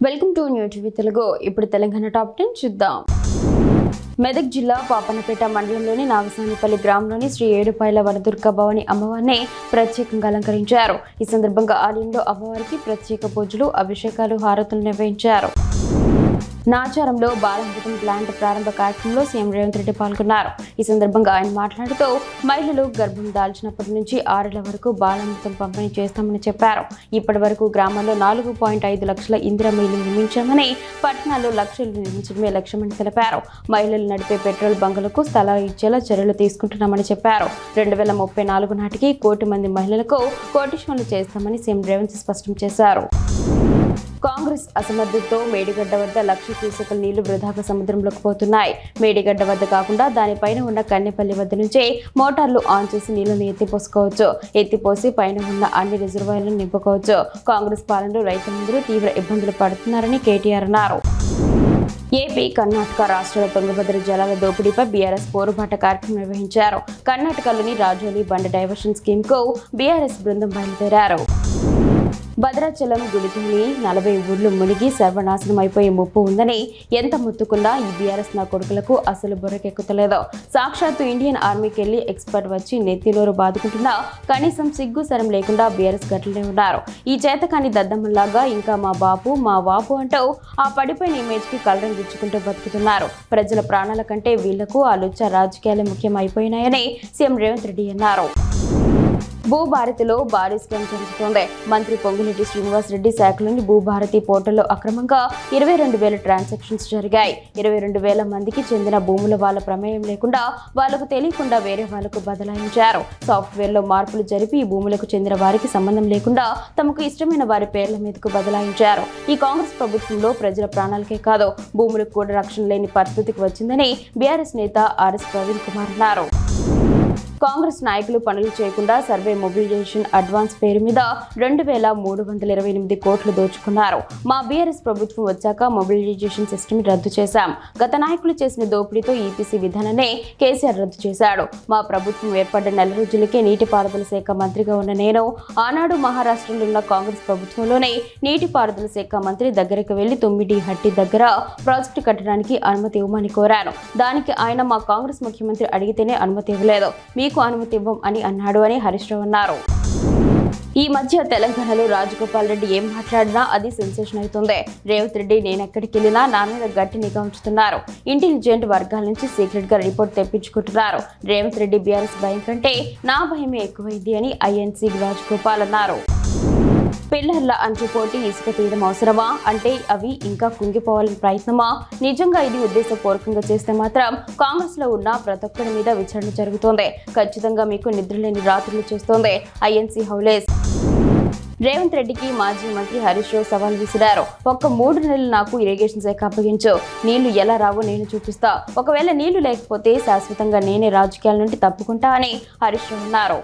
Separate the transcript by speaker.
Speaker 1: Welcome to new TV Telugu. ఇప్పుడు Telangana top 10 చూద్దాం. మెదక్ జిల్లా పాపన్నపేట మండలంలోని నాగసానిపల్లి గ్రామంలోని శ్రీ ఏడుపాయల వనదుర్గ భవాని అమ్మవారిని ప్రత్యేకంగా అలంకరించారు. ఈ సందర్భంగా ఆలయంలో అమ్మవారికి ప్రత్యేక పూజలు, అభిషేకాలు, హారతులు నిర్వహించారు. నాచారంలో బాలామృతం ప్లాంట్ ప్రారంభ కార్యక్రమంలో సీఎం రేవంత్ రెడ్డి పాల్గొన్నారు. ఈ సందర్భంగా ఆయన మాట్లాడుతూ మహిళలు గర్భం దాల్చినప్పటి నుంచి 6 వరకు బాలామృతం పంపిణీ చేస్తామని చెప్పారు. ఇప్పటి వరకు గ్రామాల్లో 4.5 లక్షల ఇందిరమ్మ ఇళ్లు నిర్మించామని, పట్టణాల్లో లక్షలు నిర్మించడమే లక్ష్యమని తెలిపారు. మహిళలు నడిపే పెట్రోల్ బంకులకు స్థలాలు ఇచ్చేలా చర్యలు తీసుకుంటున్నామని చెప్పారు. 2034 నాటికి 1 కోటి మంది మహిళలకు కోటీశ్వరులు చేస్తామని సీఎం రేవంత్ స్పష్టం చేశారు. కాంగ్రెస్ అసమర్థతతో మేడిగడ్డ వద్ద 1,00,000 క్యూసెక్కుల నీళ్లు వృధాగా సముద్రంలోకి పోతున్నాయి. మేడిగడ్డ వద్ద కాకుండా దానిపైన ఉన్న కన్నెపల్లి వద్ద నుంచే మోటార్లు ఆన్ చేసి నీళ్లను ఎత్తిపోసుకోవచ్చు. ఎత్తిపోసి పైన ఉన్న అన్ని రిజర్వాయర్లను నింపుకోవచ్చు. కాంగ్రెస్ పాలనలో రైతులందరూ తీవ్ర ఇబ్బందులు పడుతున్నారని కేటీఆర్ అన్నారు. ఏపీ, కర్ణాటక రాష్ట్రాల తుంగభద్ర జలాల దోపిడీపై బీఆర్ఎస్ పోరుబాట కార్యక్రమం నిర్వహించారు. కర్ణాటకలోని రాజోలి బండ డైవర్షన్ స్కీమ్ కు బీఆర్ఎస్ బృందం బయలుదేరారు. భద్రాచలం గుడితోని 40 ఊర్లు మునిగి సర్వనాశనం అయిపోయే ముప్పు ఉందని ఎంత ముత్తుకున్నా ఈ బీఆర్ఎస్ నా కొడుకులకు అసలు బుర్రకెక్కుతలేదు. సాక్షాత్తు ఇండియన్ ఆర్మీకి వెళ్లి ఎక్స్పర్ట్ వచ్చి నెత్తిలోరు బాదుకుంటున్నా కనీసం సిగ్గు సరం లేకుండా బీఆర్ఎస్ గట్లనే ఉన్నారు. ఈ చేతకాని దద్దమ్మలాగా ఇంకా మా వాపు అంటూ ఆ పడిపోయిన ఇమేజ్ కి కలరం గుచ్చుకుంటూ బతుకుతున్నారు. ప్రజల ప్రాణాల కంటే వీళ్లకు ఆ లుచ్చ రాజకీయాలే ముఖ్యమైపోయినాయని సీఎం రేవంత్ రెడ్డి అన్నారు. భూభారతిలో భారీ స్కామ్ జరుగుతోంది. మంత్రి పొంగులేటి శ్రీనివాస్ రెడ్డి శాఖలోని భూభారతి పోర్టల్లో అక్రమంగా 22,000 ట్రాన్సాక్షన్స్ జరిగాయి. 22,000 మందికి చెందిన భూముల వాళ్ళ ప్రమేయం లేకుండా, వాళ్లకు తెలియకుండా వేరే వాళ్లకు బదలాయించారు. సాఫ్ట్వేర్లో మార్పులు జరిపి ఈ భూములకు చెందిన వారికి సంబంధం లేకుండా తమకు ఇష్టమైన వారి పేర్ల మీదకు బదలాయించారు. ఈ కాంగ్రెస్ ప్రభుత్వంలో ప్రజల ప్రాణాలకే కాదు, భూములకు కూడా రక్షణ లేని పరిస్థితికి వచ్చిందని బీఆర్ఎస్ నేత ఆర్ఎస్ ప్రవీణ్ కుమార్ అన్నారు. కాంగ్రెస్ నాయకులు పనులు చేయకుండా సర్వే మొబిలైజేషన్ అడ్వాన్స్ పేరు మీద 2,328 కోట్లు దోచుకున్నారు. మా బీఆర్ఎస్ ప్రభుత్వం వచ్చాక మొబిలైజేషన్ సిస్టమ్ రద్దు చేశాం. గత నాయకులు చేసిన దోపిడీతో ఈపీసీ విధానాన్ని కేసీఆర్ రద్దు చేశాడు. మా ప్రభుత్వం ఏర్పడ్డ 4 రోజులకే నీటిపారుదల శాఖ మంత్రిగా ఉన్న నేను ఆనాడు మహారాష్ట్రలో ఉన్న కాంగ్రెస్ ప్రభుత్వంలోనే నీటిపారుదల శాఖ మంత్రి దగ్గరకు వెళ్లి తుమ్మిడి హట్టి దగ్గర ప్రాజెక్టు కట్టడానికి అనుమతి ఇవ్వమని కోరాను. దానికి ఆయన మా కాంగ్రెస్ ముఖ్యమంత్రి అడిగితేనే అనుమతి ఇవ్వలేదు, మీకు అనుమతి ఇవ్వం అని అన్నాడు అని హరీష్ రావు అన్నారు. ఈ మధ్య తెలంగాణలో రాజగోపాల్ రెడ్డి ఏం మాట్లాడినా అది సెన్సేషన్ అవుతుంది. రేవంత్ రెడ్డి నేనెక్కడికి వెళ్ళినా నా మీద గట్టి నిఘా ఉంచుతున్నారు. ఇంటెలిజెంట్ వర్గాల నుంచి సీక్రెట్ గా రిపోర్ట్ తెప్పించుకుంటున్నారు. రేవంత్ రెడ్డి బీఆర్ఎస్ భయం కంటే నా భయమే ఎక్కువైంది అని ఐఎన్సీ రాజగోపాల్ అన్నారు. పిల్లర్ల అంచుపోటీ ఇసుక తీయడం అవసరమా అంటే అవి ఇంకా కుంగిపోవాలని ప్రయత్నమా? నిజంగా ఇది ఉద్దేశపూర్వకంగా చేస్తే మాత్రం కాంగ్రెస్ లో ఉన్న ప్రతి ఒక్కరి మీద విచారణ జరుగుతోంది. ఖచ్చితంగా మీకు నిద్రలేని రాత్రులు చేస్తోంది ఐఎన్సీ హౌలేస్. రేవంత్ రెడ్డికి మాజీ మంత్రి హరీష్ రావు సవాల్ విసిరారు. ఒక్క 3 నెలలు నాకు ఇరిగేషన్ శాఖ అప్పగించు, నీళ్లు ఎలా రావో నేను చూపిస్తా. ఒకవేళ నీళ్లు లేకపోతే శాశ్వతంగా నేనే రాజకీయాల నుండి తప్పుకుంటా అని హరీష్ రావు అన్నారు.